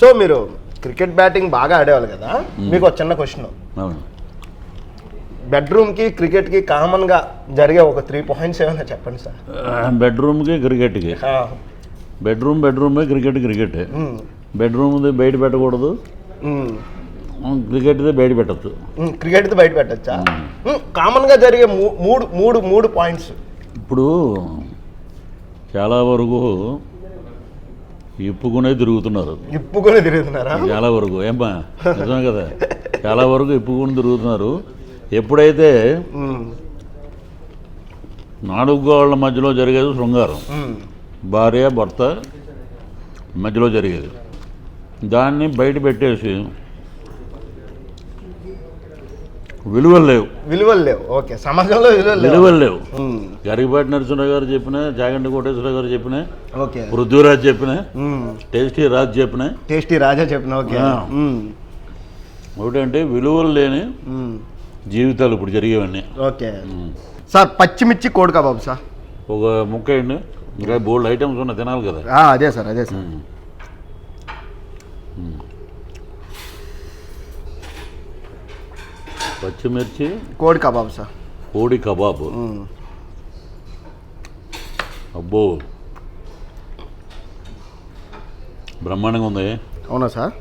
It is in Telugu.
సో మీరు క్రికెట్ బ్యాటింగ్ బాగా ఆడేవాళ్ళు కదా, మీకు ఒక చిన్న క్వశ్చన్. బెడ్రూమ్కి క్రికెట్కి కామన్గా జరిగే ఒక 3 పాయింట్స్ ఏమైనా చెప్పండి సార్. బెడ్రూమ్కి క్రికెట్కి బెడ్రూమే క్రికెట్ బెడ్రూమ్ది బయట పెట్టకూడదు, క్రికెట్ది బయట పెట్టచ్చు. క్రికెట్ది బయట పెట్టచ్చా? కామన్గా జరిగే మూడు పాయింట్స్. ఇప్పుడు చాలా వరకు ఇప్పుకునే తిరుగుతున్నారా? చాలా వరకు ఏమ్మా నిజమే కదా, చాలా వరకు ఇప్పుకుని తిరుగుతున్నారు. ఎప్పుడైతే నాలుగోళ్ళ మధ్యలో జరిగేది శృంగారం, భార్య భర్త మధ్యలో జరిగేది, దాన్ని బయట పెట్టేసి విలువలు లేవు. ఓకే, సమాజంలో విలువలు లేవు. గరికపాటి నరసింహరావు గారు చెప్పిన, జాగంటి కోటేశ్వరరావు గారు చెప్పిన, పృథ్వీరాజ్ చెప్పిన, టేస్టీ రాజా చెప్పిన ఒకటంటే విలువలు లేని జీవితాలు ఇప్పుడు జరిగేవన్నీ. ఓకే సార్, పచ్చిమిర్చి కోడి కబాబ్ సార్ ఒక ముక్క అండి, ఇంకా బోల్డ్ ఐటమ్స్ ఉన్నాయి తినాలి కదా. అదే సార్ పచ్చిమిర్చి కోడి కబాబ్ సార్. కోడి కబాబు అబ్బో బ్రహ్మాండంగా ఉంది. అవునా సార్?